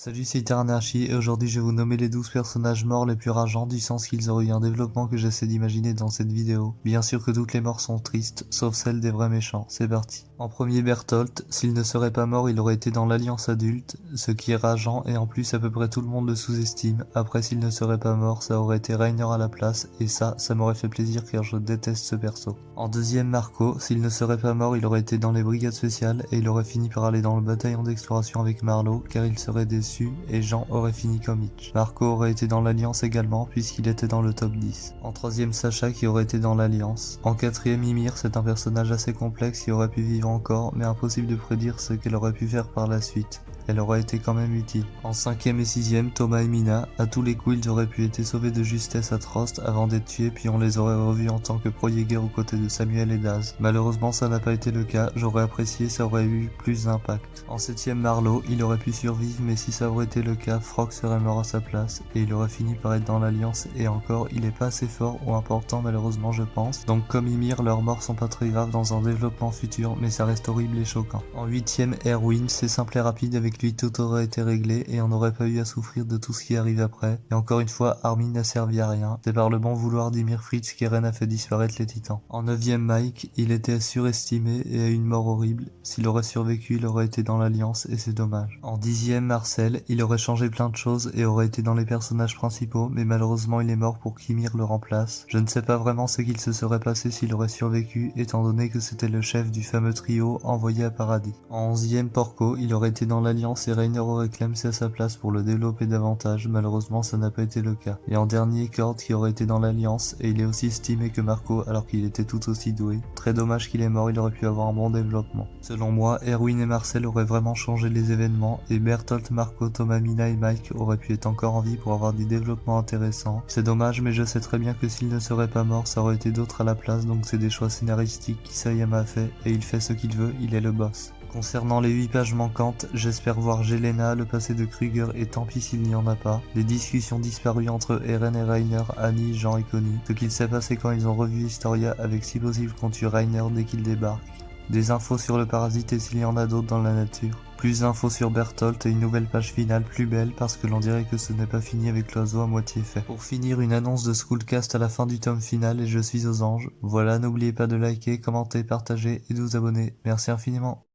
Salut, c'est Eternarchy et aujourd'hui je vais vous nommer les 12 personnages morts les plus rageants du sens qu'ils auraient eu un développement que j'essaie d'imaginer dans cette vidéo. Bien sûr que toutes les morts sont tristes, sauf celles des vrais méchants, c'est parti. En premier Bertholdt, s'il ne serait pas mort il aurait été dans l'Alliance adulte, ce qui est rageant et en plus à peu près tout le monde le sous-estime. Après s'il ne serait pas mort ça aurait été Reiner à la place et ça m'aurait fait plaisir car je déteste ce perso. En deuxième Marco, s'il ne serait pas mort il aurait été dans les brigades spéciales et il aurait fini par aller dans le bataillon d'exploration avec Marlowe car il serait déçu et Jean aurait fini comme Hitch. Marco aurait été dans l'Alliance également puisqu'il était dans le top 10. En troisième Sacha qui aurait été dans l'Alliance. En quatrième Ymir, c'est un personnage assez complexe qui aurait pu vivre encore mais impossible de prédire ce qu'elle aurait pu faire par la suite. Elle aurait été quand même utile. En cinquième et sixième, Thomas et Mina, à tous les coups ils auraient pu être sauvés de justesse à Trost avant d'être tués puis on les aurait revus en tant que pro-Jäger aux côtés de Samuel et Daz. Malheureusement ça n'a pas été le cas, j'aurais apprécié, ça aurait eu plus d'impact. En septième Marlowe, il aurait pu survivre mais si ça aurait été le cas, Frog serait mort à sa place et il aurait fini par être dans l'Alliance et encore il est pas assez fort ou important malheureusement je pense. Donc comme Ymir, leurs morts sont pas très graves dans un développement futur mais ça reste horrible et choquant. En huitième Erwin, c'est simple et rapide avec lui tout aurait été réglé et on n'aurait pas eu à souffrir de tout ce qui arrive après. Et encore une fois, Armin n'a servi à rien. C'est par le bon vouloir d'Ymir Fritz qu'Eren a fait disparaître les titans. En neuvième Mike, il était surestimé et a eu une mort horrible. S'il aurait survécu, il aurait été dans l'Alliance et c'est dommage. En dixième Marcel, il aurait changé plein de choses et aurait été dans les personnages principaux, mais malheureusement il est mort pour qu'Ymir le remplace. Je ne sais pas vraiment ce qu'il se serait passé s'il aurait survécu, étant donné que c'était le chef du fameux trio envoyé à Paradis. En onzième Porco, il aurait été dans l'Alliance et Reiner aurait clamsé à sa place pour le développer davantage, malheureusement ça n'a pas été le cas. Et en dernier, Cord qui aurait été dans l'Alliance, et il est aussi estimé que Marco alors qu'il était tout aussi doué. Très dommage qu'il est mort, il aurait pu avoir un bon développement. Selon moi, Erwin et Marcel auraient vraiment changé les événements, et Bertholdt, Marco, Thomas, Mina et Mike auraient pu être encore en vie pour avoir des développements intéressants. C'est dommage mais je sais très bien que s'il ne serait pas mort, ça aurait été d'autres à la place, donc c'est des choix scénaristiques qu'Isayama a fait, et il fait ce qu'il veut, il est le boss. Concernant les 8 pages manquantes, j'espère voir Jelena, le passé de Kruger et tant pis s'il n'y en a pas, les discussions disparues entre Eren et Reiner, Annie, Jean et Connie, ce qu'il s'est passé quand ils ont revu Historia avec si possible qu'on tue Reiner dès qu'il débarque, des infos sur le parasite et s'il y en a d'autres dans la nature, plus d'infos sur Bertholdt et une nouvelle page finale plus belle parce que l'on dirait que ce n'est pas fini avec l'oiseau à moitié fait. Pour finir, une annonce de Schoolcast à la fin du tome final et je suis aux anges. Voilà, n'oubliez pas de liker, commenter, partager et de vous abonner. Merci infiniment.